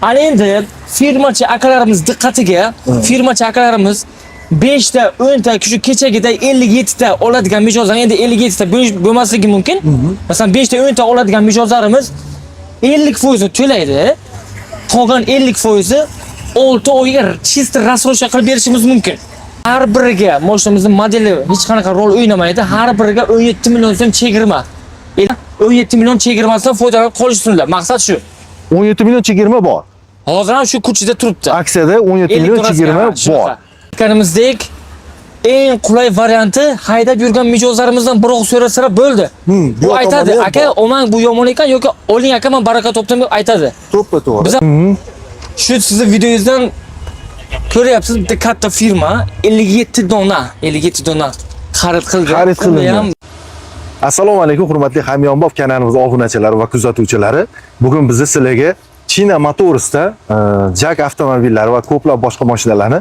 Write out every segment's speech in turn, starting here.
Ana endi firmachi akalarimiz diqqatiga, firmachi akalarimiz 5 ta, 10 ta, shu kechagida 57 ta oladigan mijozlar, endi 57 ta bo'lmasligi mumkin. Masalan 5 ta, 10 ta oladigan mijozlarimiz 50% to'laydi. Qolgan 50% 6 oyga chista rassroshka qilib berishimiz mumkin. Har biriga mashinamizning modeli hech qanaqa rol o'ynamaydi. Har biriga 17 million so'm chegirma. 17 million chegirmasidan foydalanib qolishsinlar. Maqsad shu. 17 million chegirma bor. Hozir ham shu kuchida turibdi. Aksiyada 17 million chegirma bor. Aytganimizdek, eng qulay varianti haydab yurgan mijozlarimizdan biroq so'rasa bo'ldi. Bu aytadi, aka, "Omang bu yomon ekan yoki oling aka, men baraka topdim" deb aytadi. To'ppa-to'g'ri. Biz shu sizni videongizdan ko'ryapsiz, bitta katta firma 57 dona xarid qilgan. Assalomu alaykum, hurmatli Hamyonbop kanalimiz obunachilari va kuzatuvchilari. Bugun biz sizlarga China Motors'da Jak avtomobillari va ko'plab boshqa mashinalarni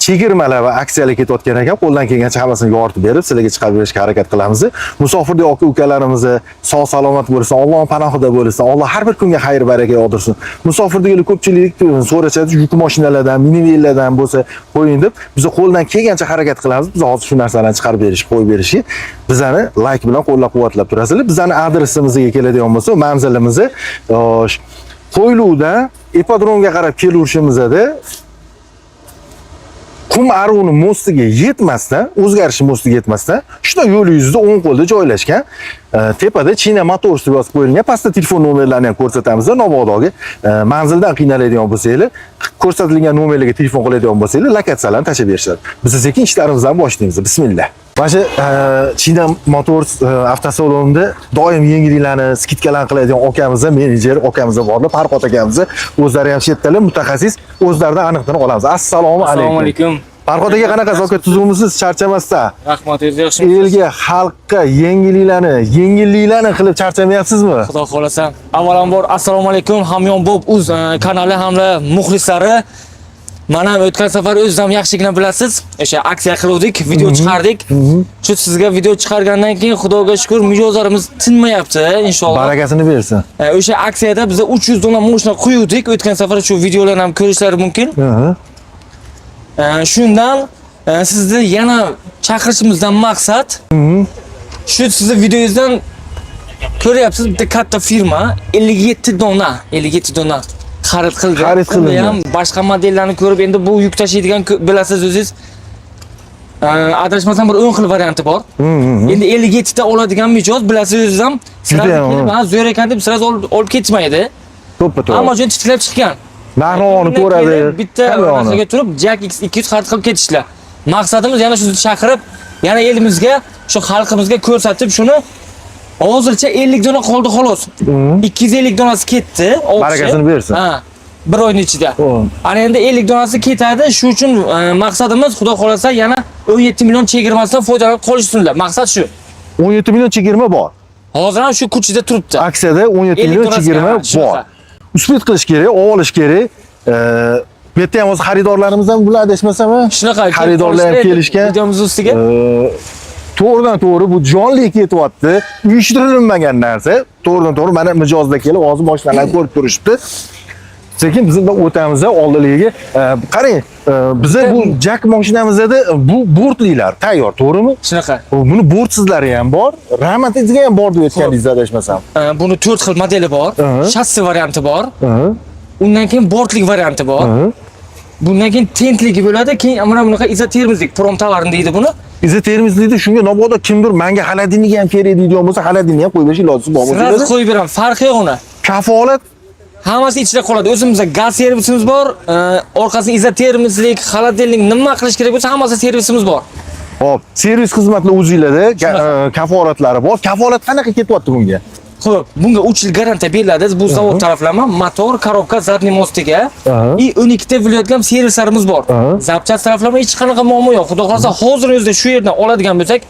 chegirmalar va aksiyalar ketayotgan ekan. Qo'ldan kelgancha hammasini yoritib berib, sizlarga chiqarib berishga harakat qilamiz. Musofirdek aka-ukalarimizni sog' salomat bo'lsin, Alloh panohida bo'lsin. Alloh har bir kunga xayr baraka yog'dirsin. Musofirdagi ko'pchilik so'rashadi, yuk mashinalardan, minivellardan bo'lsa qo'ying deb, biz qo'ldan kelgancha harakat qilamiz. Biz hozir shu narsalarni chiqarib berish, qo'yib berishga bizani like bilan qo'llab-quvvatlab turasizlar. Bizani adresimizga keladigan bo'lsa, manzilimizni Qo'yluda ipodromga qarab kelaverishimizda Qum Aruni mostiga yetmasdan, o'zgarish mostiga yetmasdan, shuna yo'l yuzida o'ng qo'lda joylashgan, tepada China Motors deb yozib qo'yilgan, pastda telefon nomerlarini ham ko'rsatamiz. Navodoga manzildan qiynaladigan bo'lsangiz, ko'rsatilgan nomerlarga telefon qiladigan bo'lsangiz, lokatsiyalarni tashab berishadi. Biz sekin ishlarimizdan boshlaymiz. Bismillah. Mana shu China Motors avtosalonida doim yengilliklarni, skidkalarni qiladigan akamiz, menejer akamiz borlar, Farhod akamiz, o'zlari ham chetdalar, mutaxassis, o'zlaridan aniqtirib olamiz. Assalomu alaykum. Assalomu alaykum. Farhod aka, qanaqa zoka tuzumisiz, charchamasdan? Rahmat, o'zingiz yaxshimisiz? Elga, xalqqa yengilliklarni qilib charchamayapsizmi? Xudo xolasa. Avvalambor assalomu alaykum Hamyonbop uz kanali hamda muxlislari. Mana o'tgan safar o'zim yaxshiligini bilasiz. O'sha aksiya qildik, video chiqardik. Shu sizga video chiqargandan keyin Xudoga shukr, mijozlarimiz tinmayapti, inshaalloh. Barakasini bersin. O'sha aksiyada biz 300 dona mashina qo'ydik. O'tgan safar shu videolarni ham ko'rishlari mumkin. Shundan sizni yana chaqirishimizdan maqsad shu sizni videongizdan ko'ryapsiz, bitta katta firma 57 dona xarid qilgan. Ham boshqa modellarni ko'rib, endi bu yuk tashiydigan bilasiz o'zingiz. Adashmasam bir 10 xil varianti bor. Endi 57 ta oladigan mijoz bilasiz o'zingiz ham. Zo'r ekan deb siz olib ketmaydi. To'ppa-to'g'ri. Ammo jon tiklab chiqqan. Narxini ko'radi. Bitta narsaga turib, Jak X200 xarid qilib ketishlar. Maqsadimiz yana shuni chaqirib, yana elimizga, shu xalqimizga ko'rsatib shuni hozircha 50 dona qoldi xolos. 250 donasi ketdi. Barakasini bersin. Ha, bir oyning ichida. Ana endi 50 donasi ketadi. Shu uchun maqsadimiz Xudo xolasa yana 17 million chegirmasidan foydalanib qolishsinlar. Maqsad shu. 17 million chegirma bor. Hozir ham shu kuchida turibdi. Aksiyada 17 million chegirma bor. Uspet qilish kerak, olish kerak. Bu yerda ham o'z xaridorlarimizdan bular adashmasam, shunaqa xaridorlar ham kelishgan. Videomiz ustiga to'g'ridan-to'g'ri bu jonli ketyapti. Uyushtirilmagan narsa. To'g'ridan-to'g'ri mana mijozda kelib, hozir mashinalarni ko'rib turishdi. Sekin biz o'tamiz oldiligiga. Qarang, bizda bu Jak mashinamizda bu bortlilar tayyor, to'g'rimi? Shunaqa. Buni bortsizlari ham bor, rahmatliga ham bor deb aytganingiz adashmasam. Buni 4 xil modeli bor, shassi varianti bor. Undan keyin bortlik varianti bor. Bundan keyin tentligi bo'ladi, keyin mana bunaqa izotermizlik, prom tovarni deydi buni. Izotermizlikda shunga navoda kimdir menga xaladinlik ham kerak deydigan bo'lsa, xaladinni ham qo'yib berish ilojisi bormi? Siz qo'yib beraman, farqi yo'q uni. Kafolat hammasi ichida qoladi. O'zimizda gaz servisimiz bor, orqasida izotermizlik, xaladinlik nima qilish kerak bo'lsa, hammasi servisimiz bor. Xo'p, servis xizmatlar o'zingizlarda kafolatlari bor. Kafolat qanaqa ketyapti bunga? Xo'p, bunga 3 yil garantiya beriladi. Bu zavod taraflama motor, korobka, zadniy mostiga и 12 ta viloyatga servislarimiz bor. Zapchast taraflama hech qanaqa muammo yo'q. Xudo xolasa hozir o'zida shu yerdan oladigan bo'lsak,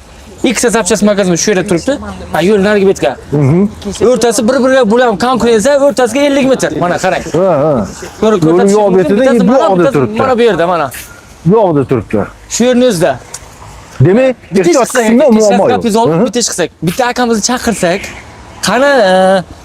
ikkita zapchast magazini shu yerda turibdi. Ha, yo'l narigi betga. O'rtasi bir-biriga bo'lgan konkurensiya, o'rtasiga 50 metr. Mana qarang. Yo'l yo'q betida bu yoqda turibdi. Mana bu yerda mana. Bu yoqda turibdi. Shu yerning o'zida. Demak, ehtiyot qismida muammo yo'q. Bitta akamizni chaqirsak, Qani,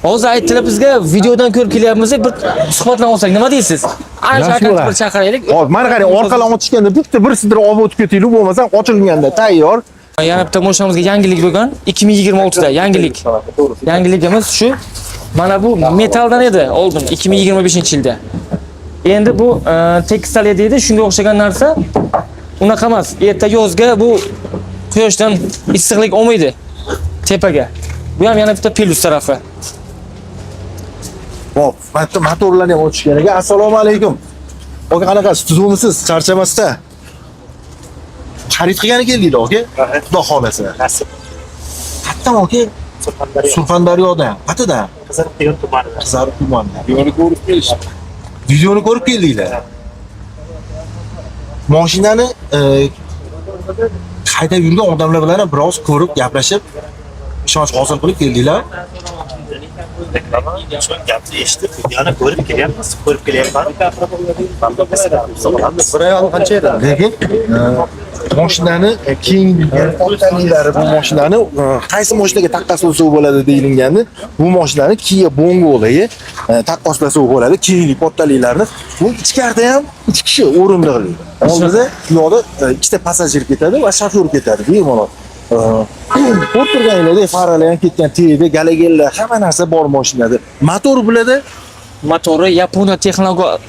hozir aytdilar bizga videodan ko'rib kelyapmiz, bir suhbatdan olsak, nima deysiz? Ancha akademik bir chaqiraylik. Hop, mana qarang, orqadan otishganda bitta bir sidir olib o'tib ketaylik, bo'lmasa ochilganda tayyor. Yana bitta mashinamizga yangilik bo'lgan, 2026 da yangilik. Yangiligimiz shu. Mana bu metaldan edi oldin 2025-yilda. Endi bu tekstil deydi, shunga o'xshagan narsa. Unaqa emas. Erta yozga bu quyoshdan issiqlik olmaydi tepaga. Bu ham yana bitta plus tarafi. Hop, bitta motorlarni ham o'tishgan ekan. Assalomu alaykum. Oka qanaqasiz? Tuzumisiz? Charchamasda? Xarid qilgani keldinglar, oka? Xudo xolasa. Qayerdan, oka? Surxondaryodan. Qayerdan? Qiziriqtepa tumanida. Qizariq tumanida. Videoni ko'rib keldinglar. Mashinani haydab yurgan odamlar bilan ham biroz ko'rib, gaplashib, ishonch hosil qilib keldinglar. Shu gapni eshitib, videoni ko'rib kelyapmiz, ko'rib kelyapman. Bir ayol qancha edi? Lekin mashinani keyingi otganlari bu mashinani qaysi mashinaga taqqoslasa bo'ladi deyilganda, bu mashinani Kia Bongo'ga taqqoslasa bo'ladi. Keyingi pottaliklarni bu ichkarida ham 3 kishi o'rindiqli. Oldida yo'lda ikkita passajir ketadi va shofyor ketadi. Bemalol. Ko'rib turganinglardek faralar ham ketgan, teyda, galagellar, hamma narsa bor mashinada. Motor bo'ladi. Motori Yaponiya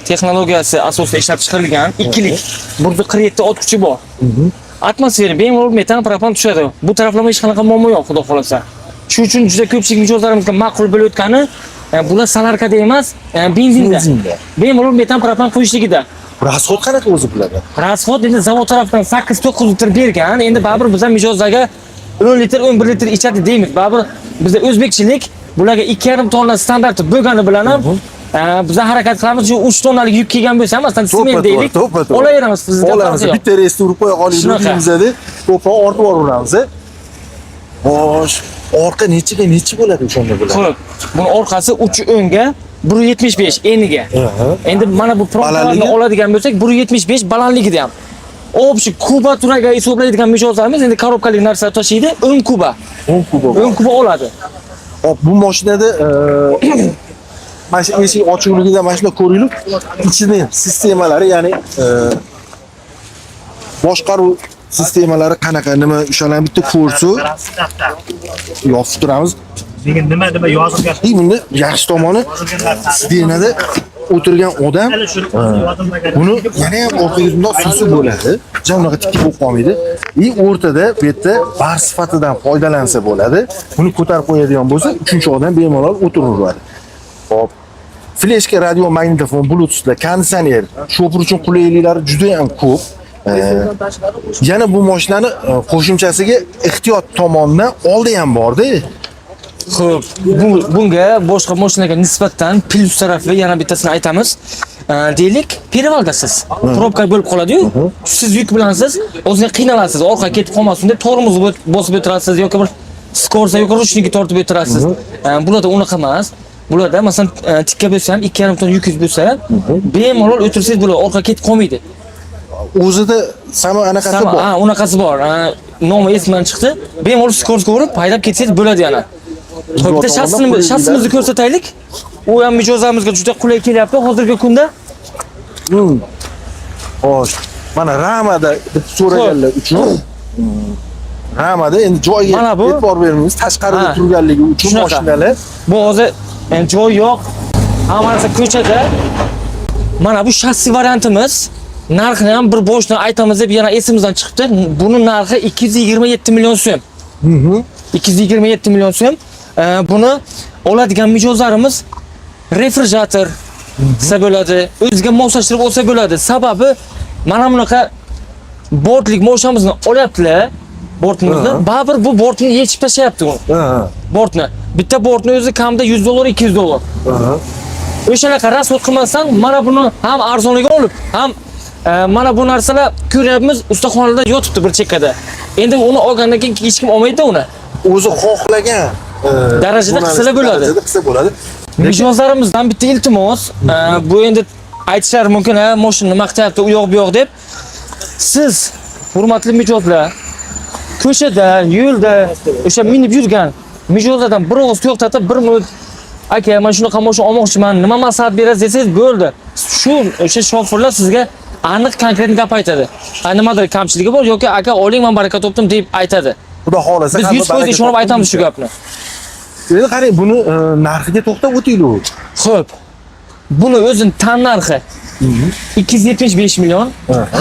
texnologiyasi asosida ishlab chiqarilgan, ikkilik. 147 ot kuchi bor. Atmosfera bemalol metan propan tushadi. Bu taraflama hech qanaqa muammo yo'q, xudo xolasa. Shuning uchun juda ko'pchilik mijozlarimizga ma'qul bo'layotgani, bular salarkada emas, benzinda. Bemalol metan propan qo'yishligida. Rasxod qanaqa o'zi bularda? Rasxod endi zavod tarafdan 8-9 litr bergan. Endi baribir bizlar mijozlarga 10 litr, 11 litr ichadi deymiz. Baribir bizda o'zbekchilik bularga 2,5 tonna standarti bo'lgani bilan ham biz harakat qilamiz. Shu 3 tonnalik yuk kelgan bo'lsa, masalan, sement deylik. Olaveramiz bizga. Olamiz. Bitta reysni urib qo'ya qolaylik bizda. Ko'proq ortib yuboramiz. Xo'sh, orqa necha bo'ladi o'shanda bular? Xo'p, buni orqasi 3 o'ngga 175 eniga. Endi mana bu propalarni oladigan bo'lsak 175 balandligida ham. Obshi kuba turaga hisoblaydigan mijozlarimiz endi korobkalik narsa tashiydi, 10 kuba. 10 kuba. 10 kuba oladi. Hop, bu mashinada mana shu eshik ochiqligida mana shunday ko'ringlar. Ichida sistemalari, ya'ni boshqaruv sistemalari qanaqa, nima o'shalarni bitta ko'rsa yopib turamiz. Lekin nima yozilgan? Bunda yaxshi tomoni sidenada o'tirgan odam buni yana ham orqaga bundoq sursa bo'ladi. Jamlaga tikib bo'lib qolmaydi. O'rtada bu yerda bar sifatidan foydalansa bo'ladi. Buni ko'tarib qo'yadigan bo'lsa, uchinchi odam bemalol o'tiraveradi. Hop. Fleshka, radio, magnitofon, bluetooth, konditsioner, shofir uchun qulayliklari juda ham ko'p. Yana bu mashinani qo'shimchasiga ehtiyot tomonidan oldi ham bor-da. Xo'p, bunga boshqa mashinaga nisbatan plus tarafi yana bittasini aytamiz. Deylik, perevaldasiz. Probka bo'lib qoladi-yu. Siz yuk bilansiz, o'zingiz qiynalasiz, orqa ketib qolmasin deb tormoz bosib o'tirasiz yoki bir skorsa yoki rushniki tortib o'tirasiz. Bularda unaqa emas. Bularda masalan tikka bo'lsa ham 2,5 ton yukingiz bo'lsa, bemalol o'tirsangiz bo'ladi, orqa ketib qolmaydi. O'zida samo anaqasi bor. Ha, unaqasi bor. Nomi esimdan chiqdi. Bemalol skorga urib, haydab ketsangiz bo'ladi yana. Bitta shassimizni ko'rsataylik. U ham mijozlarimizga juda qulay kelyapti hozirgi kunda. Xo'sh, mana Ramada deb so'raganlar uchun Ramada endi joyga e'tibor beramiz. Tashqarida turganligi uchun mashinalar. Bu hozir joy yo'q. Hamma narsa ko'chada. Mana bu shassi variantimiz. Narxini ham bir boshdan aytamiz deb yana esimizdan chiqibdi. Buni narxi 227 million so'm. 227 million so'm. Buni oladigan mijozlarimiz refrigerator desa bo'ladi, o'ziga moslashtirib olsa bo'ladi. Sababi mana bunaqa bortlik mashinamizni olyaptilar, bortimizni. Baribir bu bortni yechib tashlayapti u. Bortni. Bitta bortni o'zi kamida $100, $200. O'shanaqa rasxod qilmasdan mana buni ham arzonliga olib, ham mana bu narsalar ko'ryapmiz, ustaxonada yotibdi bir chekkada. Endi uni olgandan keyin hech kim olmaydi uni. O'zi xohlagan darajada qilsa bo'ladi. Mijozlarimizdan bitta iltimos, bu endi aytishlari mumkin, mashinani maqtayapti u yoq bu yoq deb. Siz hurmatli mijozlar, ko'chada, yo'lda o'sha minib yurgan Mijozlardan bir og'iz to'xtatib, 1 minut aka, men shunaqa mashina olmoqchiman, nima maslahat berasiz desangiz bo'ldi. Shu o'sha shofirlar sizga aniq konkret gap aytadi. Nimadir kamchiligi bor yoki aka oling, men baraka topdim deb aytadi. Xudo xolasa Biz 100% ishonib aytamiz shu gapni. Endi qarang, buni narxiga to'xtab o'taylik. Xo'p. Buni o'zini tan narxi 275 million.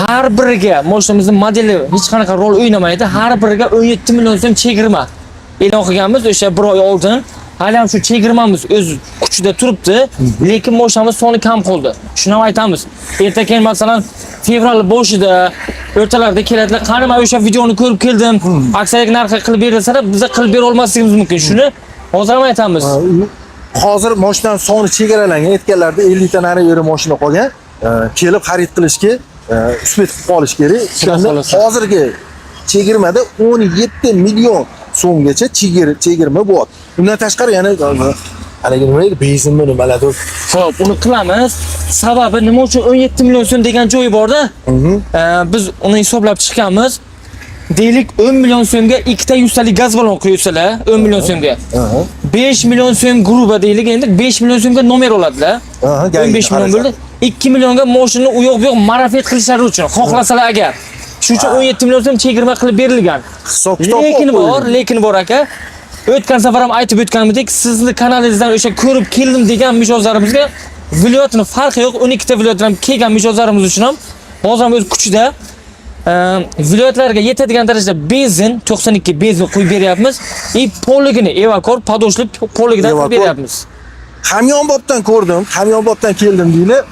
Har biriga mashinamizning modeli hech qanaqa rol o'ynamaydi. Har biriga 17 million so'm chegirma e'lon qilganmiz o'sha 1 oy oldin. Hali ham shu chegirmamiz o'z kuchida turibdi, lekin mashinamiz soni kam qoldi. Shuni ham aytamiz. Erta keyin masalan fevral boshida, o'rtalarida keladilar. Qani men o'sha videoni ko'rib keldim. Aksariyat narxi qilib berilsa-da, biz qilib bera olmasligimiz mumkin. Shuni hozir ham aytamiz. Hozir mashinaning soni chegaralangan, aytganlarda 50 ta nari mashina qolgan. Kelib xarid qilishga uspet qilib qolish kerak. Hozirgi chegirmada 17 million so'mgacha chegirma bor. Undan tashqari yana haligi nima edi, benzinmi nimalardir. Xo'p, uni qilamiz. Sababi nima uchun 17 million so'm degan joyi bor-da. Biz uni hisoblab chiqamiz. Deylik 10 million so'mga ikkita 100 talik gaz balon qo'ysalar, 10 million so'mga. 5 million so'm gruba deylik, endi 5 million so'mga nomer oladilar. 15 million bo'ldi. 2 millionga mashinani u yoq bu yoq marafet qilishlari uchun xohlasalar agar. Shuning uchun 17 million so'm chegirma qilib berilgan. Hisob kitob lekin bor aka. O'tgan safar ham aytib o'tganimdek, sizni kanalingizdan o'sha ko'rib keldim degan mijozlarimizga viloyatning farqi yo'q. 12 ta viloyatdan kelgan mijozlarimiz uchun ham hozir ham o'z kuchida viloyatlarga yetadigan darajada benzin 92 benzin qo'yib beryapmiz. Poligini evakor, podoshli poligidan qo'yib beryapmiz. Hamyonbobdan ko'rdim, hamyonbobdan keldim deylar.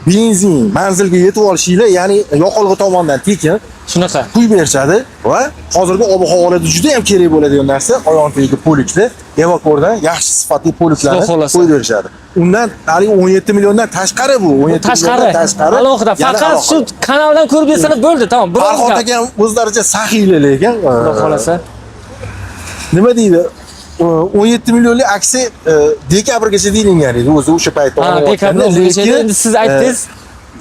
Benzin manzilga yetib olishinglar, ya'ni yoqilg'i tomonidan tekin shunaqa quyib berishadi va hozirgi ob-havolarda juda ham kerak bo'ladigan narsa oyon tegi poliklar, evakordan yaxshi sifatli poliklarni qo'yib berishadi. Undan hali 17 milliondan tashqari bu, 17 milliondan tashqari. Alohida faqat shu kanaldan ko'rib bersalar bo'ldi, tamom. Farhod aka ham o'zlaricha saxiylar lekin. Xudo xolasa. Nima deydi? 17 millionlik aksiya dekabrgacha deyilgan edi o'zi o'sha paytda. Dekabrgacha endi siz aytdingiz.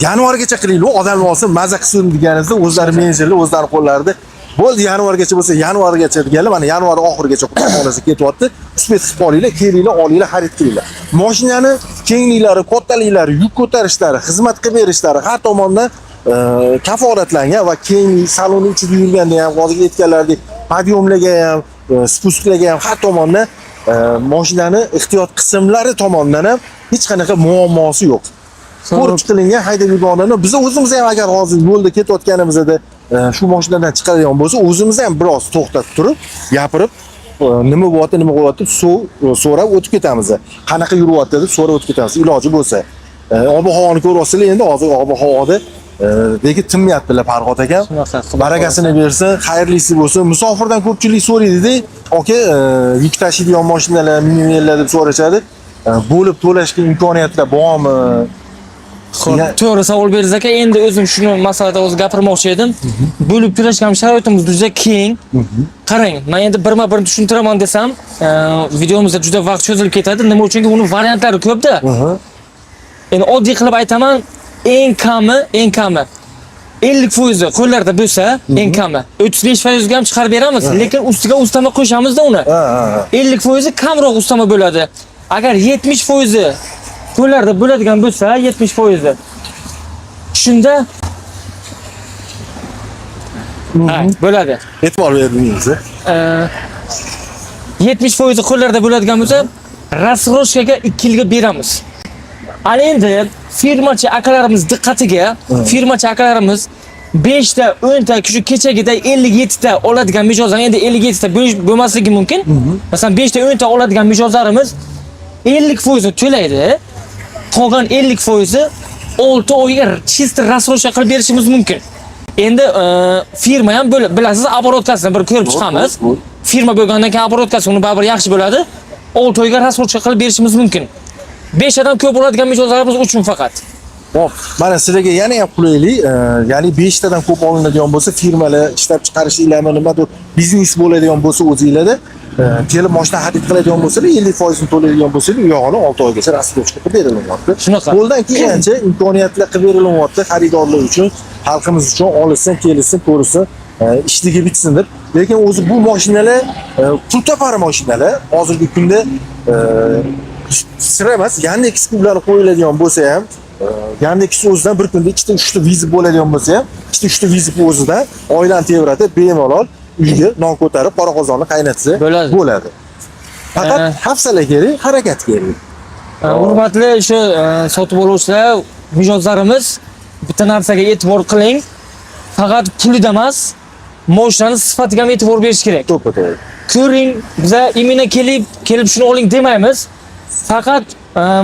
Yanvargacha qilaylik, odamlar olsin, maza qilsin deganingizda o'zlari menejerlar o'zlari qo'llarida bo'ldi, yanvargacha bo'lsa yanvargacha deganlar, mana yanvar oxirigacha Xudo xolasa ketyapti. Uspet qilib olinglar, kelinglar, olinglar, xarid qilinglar. Mashinani kengliklari, kattaliklari, yuk ko'tarishlari, xizmat qilib berishlari har tomondan kafolatlangan va keng salonni ichida yurganda ham hozirgi aytganlaridek podyomlarga ham, spustlarga ham har tomondan mashinani ehtiyot qismlari tomonidan ham hech qanaqa muammosi yo'q. Ko'rib chiqilgan haydab yurganlarni biz o'zimiz ham agar hozir yo'lda ketayotganimizda shu mashinadan chiqadigan bo'lsa, o'zimiz ham biroz to'xtatib turib, gapirib, nima bo'lyapti, so'rab o'tib ketamiz. Qanaqa yuryapti deb so'rab o'tib ketamiz, iloji bo'lsa. Ob-havoni ko'ryapsizlar, endi hozir ob-havoda lekin tinmayaptilar Farhod aka. Barakasini bersin, xayrlisi bo'lsin. Musofirdan ko'pchilik so'raydi-da, aka, yuk tashiydigan mashinalar, minivenlar deb so'rashadi. Bo'lib to'lashga imkoniyatlar bormi? To'g'ri savol berdingiz aka. Endi o'zim shuni masalada o'zi gapirmoqchi edim. Bo'lib to'lashgan sharoitimiz juda keng. Qarang, men endi birma-bir tushuntiraman desam, videomizda juda vaqt cho'zilib ketadi. Nima uchunki uni variantlari ko'p-da. Endi oddiy qilib aytaman, eng kami 50% qo'llarda bo'lsa, eng kami 35% ga ham chiqarib beramiz, lekin ustiga ustama qo'shamiz-da uni. 50% kamroq ustama bo'ladi. Agar 70% qo'llarda bo'ladigan bo'lsa, 70% shunda bo'ladi. E'tibor berdingiz. 70% qo'llarda bo'ladigan bo'lsa, rasroshkaga 2 yilga beramiz. Ana endi firmachi akalarimiz diqqatiga, firmachi akalarimiz 5 ta, 10 ta, shu kechagida 57 ta oladigan mijozlar, endi 57 ta bo'lmasligi mumkin. Masalan 5 ta, 10 ta oladigan mijozlarimiz 50% to'laydi. Qolgan 50% 6 oyga chist rasroshka qilib berishimiz mumkin. Endi firma ham bilasiz, обороткасini bir ko'rib chiqamiz. Firma bo'lgandan keyin обороткасы uni baribir yaxshi bo'ladi. 6 oyga rasroshka qilib berishimiz mumkin. 5 dan ko'p bo'ladigan mijozlarimiz uchun faqat. Hop, mana sizlarga yana ham qulaylik, ya'ni 5 tadan ko'p olinadigan bo'lsa, firmalar ishlab chiqarishinglarmi nimadir biznes bo'ladigan bo'lsa o'zingizlarda kelib mashina xarid qiladigan bo'lsalar, 50% ni to'laydigan bo'lsalar, u yog'ini 6 oygacha rasroshka qilib berilyapti. Shunaqa. Qo'ldan kelgancha imkoniyatlar qilib berilyapti xaridorlar uchun, xalqimiz uchun olishsin, kelishsin, ko'rsin. ishligi bitsin deb. Lekin o'zi bu mashinalar pul topar mashinalar. Hozirgi kunda sira emas, Yandex ularni qo'yiladigan bo'lsa ham, Yandex o'zidan bir kunda 2 ta 3 ta vizit bo'ladigan bo'lsa ham, 2 ta 3 ta vizit o'zidan oilani tebratib, bemalol uyga non ko'tarib, qora qozonni qaynatsa bo'ladi. Faqat hafsala kerak, harakat kerak. Hurmatli shu sotib oluvchilar, mijozlarimiz, bitta narsaga e'tibor qiling. Faqat pulida emas, mashinani sifatiga ham e'tibor berish kerak. To'ppa-to'g'ri. Ko'ring, biza imina kelib shuni oling demaymiz. Faqat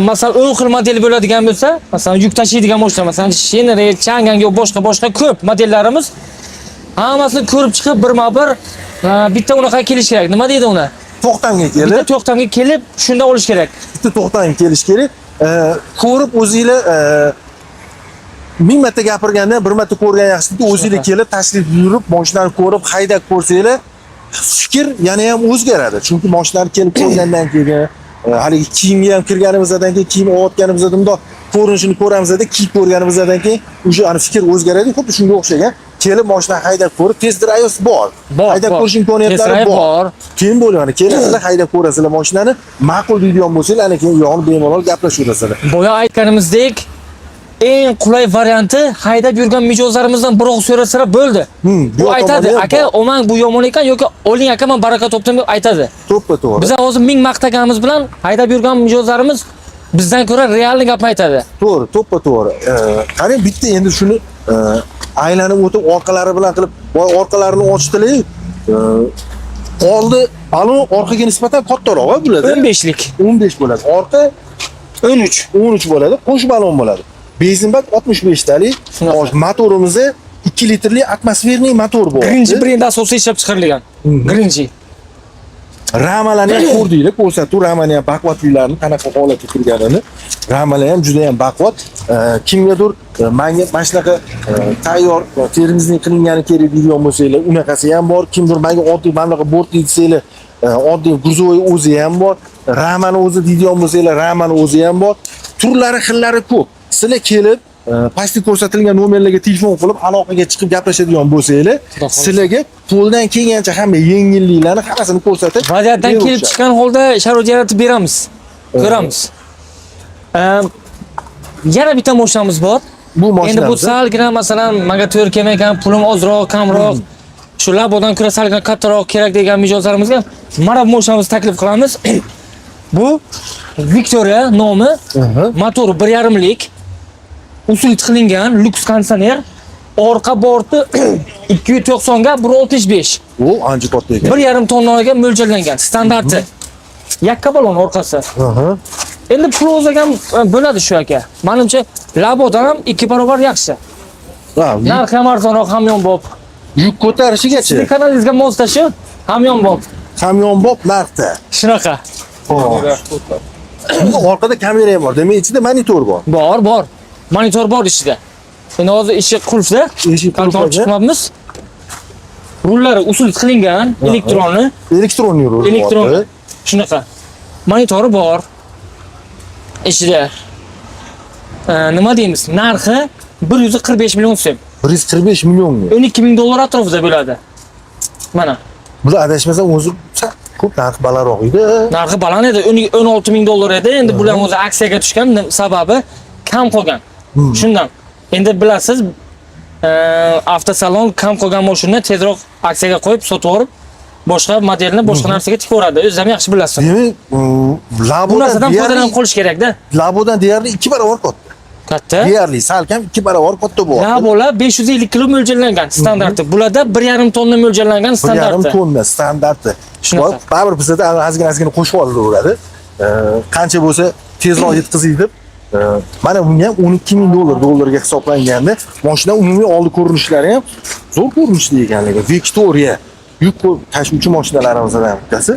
masalan 10 xil model bo'ladigan bo'lsa, masalan yuk tashiydigan mashina, masalan Shenere, Chang'anga boshqa ko'p modellarimiz hammasini ko'rib chiqib birma-bir bitta unaqa kelish kerak. Nima deydi uni? To'xtamga kelib, Bitta to'xtamga kelib, shunda olish kerak. bitta to'xtamga kelish kerak. Ko'rib o'zingizlar 1000 marta gapirgandan bir marta ko'rgan yaxshiki, o'zingizlar kelib tashrif buyurib, mashinani ko'rib, haydab ko'rsanglar, fikr yana ham o'zgaradi. Chunki mashinani kelib ko'rgandan keyin haligi kiyimga ham kirganimizdan keyin, kiyim olganimizda bundoq ko'rinishini ko'ramizda, kiyib ko'rganimizdan keyin o'sha ana fikr o'zgaradi. Xuddi shunga o'xshagan. Kelib mashinani haydab ko'rib, test drive bor. Haydab ko'rish imkoniyatlari bor. Keyin bo'ladi, kelasizlar haydab ko'rasizlar mashinani, ma'qul deydigan bo'lsangiz, ana keyin u yo'g'ini bemalol gaplashaverasizlar. Boya aytganimizdek, eng qulay varianti haydab yurgan mijozlarimizdan biroq so'rasalar bo'ldi. Bu aytadi, aka, "Omang bu yomon ekan yoki oling aka, men baraka topdim" deb aytadi. To'ppa-to'g'ri. Biz hozir ming maqtaganimiz bilan haydab yurgan mijozlarimiz bizdan ko'ra realni gapni aytadi. To'g'ri, to'ppa-to'g'ri. Qarang, bitta endi shuni aylanib o'tib orqalari bilan qilib, orqalarini ochdilar. Oldi, orqaga nisbatan kattaroq bo'ladi. 15lik. 15 bo'ladi. Orqa 13 bo'ladi. Qo'sh balon bo'ladi. Benzin bak 65 talik. Motorimiz 2 litrli atmosferniy motor bu. Birinchi brend asosiy ishlab chiqarilgan. Birinchi. Ramalarni ham ko'rdinglar, ko'rsatuv ramani ham baquvvatliklarini qanaqa holatda turganini. Ramalar ham juda ham baquvvat. Kimgadir menga mana shunaqa tayyor termizning qilingani kerak deydigan bo'lsanglar, unaqasi ham bor. Kimdir menga oddiy mana bunaqa bort desanglar, oddiy gruzovoy o'zi ham bor. Ramani o'zi deydigan bo'lsanglar, ramani o'zi ham bor. Turlari, xillari ko'p. Sizlar kelib pastda ko'rsatilgan nomerlarga telefon qilib aloqaga chiqib gaplashadigan bo'lsanglar, sizlarga qo'ldan kelgancha hamma yengilliklarni hammasini ko'rsatib, vaziyatdan kelib chiqqan holda sharoit yaratib beramiz. Ko'ramiz. Yana bitta mashinamiz bor. Bu mashinamiz. Endi bu salgina masalan, menga to'g'ri kelmagan, pulim ozroq, kamroq, shu labodan ko'ra salgina kattaroq kerak degan mijozlarimizga mana bu mashinamizni taklif qilamiz. Bu Victoria nomi, motori 1.5lik. Usul qilingan lyuks konditsioner, orqa borti 290 ga 165. U ancha katta ekan. 1.5 tonnaga mo'ljallangan, standarti. Yakka balon orqasi. Endi pul o'zagan bo'ladi shu aka. Menimcha labodan ham 2 barobar yaxshi. Narxi ham arzonroq, hamyonbop. Yuk ko'tarishigacha. Sizning kanalingizga moslashuv hamyonbop. Hamyonbop narxda. Shunaqa. Orqada kamera ham bor. Demak, ichida monitor bor. Bor. Monitor bor ichida. Endi hozir eshik qulfda. Eshik qulfda chiqmabmiz. Rullari usul qilingan, elektronli. Elektronli rul. Elektron. Shunaqa. Monitori bor. Ichida. Nima deymiz? Narxi 145 million so'm. 145 millionmi? 12 ming dollar atrofida bo'ladi. Mana. Bular adashmasam o'zi ko'p narx balandroq edi. Narxi baland edi, 16 ming dollar edi. Endi bular o'zi aksiyaga tushgan sababi kam qolgan. Shundan. Endi bilasiz, avtosalon kam qolgan mashinani tezroq aksiyaga qo'yib sotib yuborib, boshqa modelni boshqa narsaga tikib yuboradi. O'zingiz ham yaxshi bilasiz. Demak, bu narsadan foydalanib qolish kerak-da. Labodan deyarli 2 barobar katta. Katta. Deyarli salkam 2 barobar katta bo'ladi. Labolar 550 kilo mo'ljallangan standarti. Bularda 1.5 tonna mo'ljallangan standarti. 1.5 tonna standarti. Shunaqa. Baribir bizda ozgina qo'shib olaveradi. Qancha bo'lsa tezroq yetkazing deb. Mana bunga ham 12 ming dollarga hisoblanganda, mashina umumiy oldi ko'rinishlari ham zo'r ko'rinishli ekanligi. Victoria yuk tashuvchi mashinalarimizdan bittasi.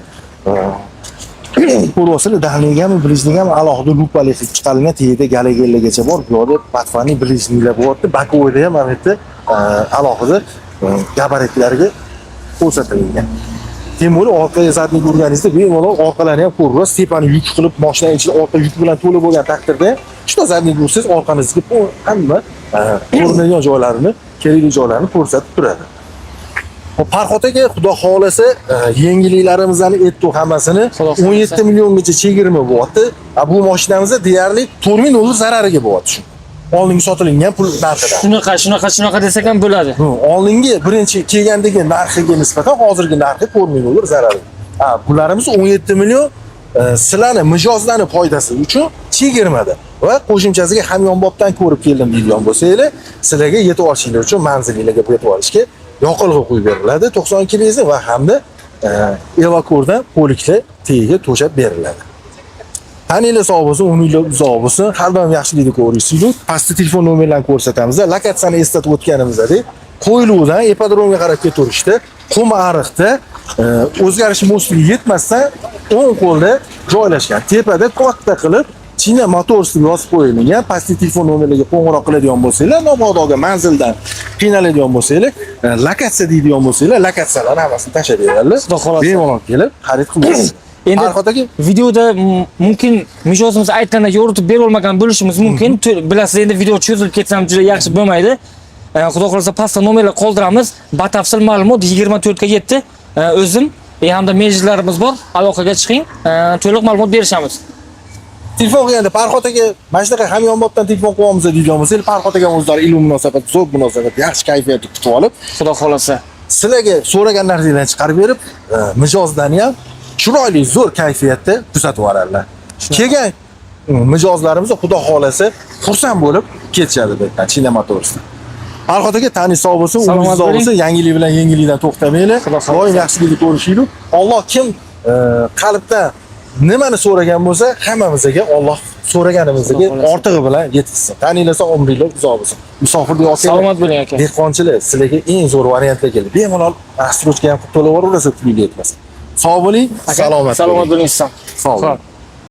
Ko'ryapsizlar, daxligami, bilijligami alohida lupali qilib chiqarilgan, teyida galagellargacha bor. Bu yerda patfani bilijliklar bo'lyapti. Bakovoyda ham mana bu alohida gabaritlariga ko'rsatilgan. Temur orqaga zadni ko'rganingizda bemalol orqalarini ham ko'rasiz. Tepani yuk qilib, mashina ichida orqa yuk bilan to'la bo'lgan taqdirda, juda zadni ko'rsangiz, orqangizga hamma ko'rinadigan joylarini, kerakli joylarini ko'rsatib turadi. Farhod aka, xudo xolasa, yengilliklarimizni aytdik hammasini. Xudo xolasa. 17 milliongacha chegirma bo'lyapti. Bu mashinamizda deyarli 4000 dollar zarariga bo'lyapti shu. Oldingi sotilgan pul narxidan. Shunaqa desak ham bo'ladi. Oldingi birinchi kelgandagi narxiga nisbatan hozirgi narxi 4000 dollar zarari. Bularimiz 17 million sizlarni mijozlarni foydasi uchun chegirmada va qo'shimchasiga hamyonbobdan ko'rib keldim deydigan bo'lsanglar, sizlarga yetib olishinglar uchun manzilingizga yetib olishga yoqilg'i qo'yib beriladi 92 benzin va hamda evakordan poliklar tagiga to'shab beriladi. Taninglar sog' bo'lsin, umidlar uzoq bo'lsin. Har doim yaxshilikni ko'rishinglar. Pastda telefon nomerlarini ko'rsatamiz. Lokatsiyani eslatib o'tganimizdek, Qo'yiluvdan ipodromga qarab ketaverishda, qum ariqda o'zgarish mo'stligi yetmasdan o'ng qo'lda joylashgan. Tepada katta qilib China Motors deb yozib qo'yilgan. Pastda telefon nomerlariga qo'ng'iroq qiladigan bo'lsanglar, nomodoga manzildan qiynaladigan bo'lsanglar, lokatsiya deydigan bo'lsanglar, lokatsiyalarni hammasini tashlab beradilar. Bemalol kelib xarid qilasiz. Endi videoda mumkin mijozimiz aytganda yoritib bera olmagan bo'lishimiz mumkin. Bilasiz, endi video cho'zilib ketsam juda yaxshi bo'lmaydi. Xudo xolasa pastda nomerlar qoldiramiz. Batafsil ma'lumot 24 ga yetdi. O'zim hamda menejerlarimiz bor. Aloqaga chiqing. To'liq ma'lumot berishamiz. Telefon qilganda Farhod aka, mana shunaqa hamyonbobdan telefon qilamiz deydigan bo'lsangiz, Farhod aka o'zlari ilm munosabat, zo'r munosabat, yaxshi kayfiyatni kutib olib, Xudo xolasa sizlarga so'ragan narsalarni chiqarib berib, mijozdan ham chiroyli, zo'r kayfiyatda kuzatib yuboradilar. Kelgan mijozlarimiz xudo xolasa xursand bo'lib ketishadi bundan China Motors'dan. Farhod aka, tani sog' bo'lsin, umingiz sog' bo'lsin, yangilik bilan yangilikdan to'xtamanglar. Doim yaxshilikni ko'rishinglar. Alloh kim qalbdan nimani so'ragan bo'lsa, hammamizga Alloh so'raganimizga ortig'i bilan yetkazsin. Taninglar sog', umringlar uzoq bo'lsin. Musofirlik olsangiz, salomat bo'ling aka. dehqonchilar sizlarga eng zo'r variantlar keldi. Bemalol astrochka ham qilib to'lab yuborasiz, pulga yetmas. Sog' bo'ling, salomat bo'ling. Salomat bo'ling. Sog' bo'ling.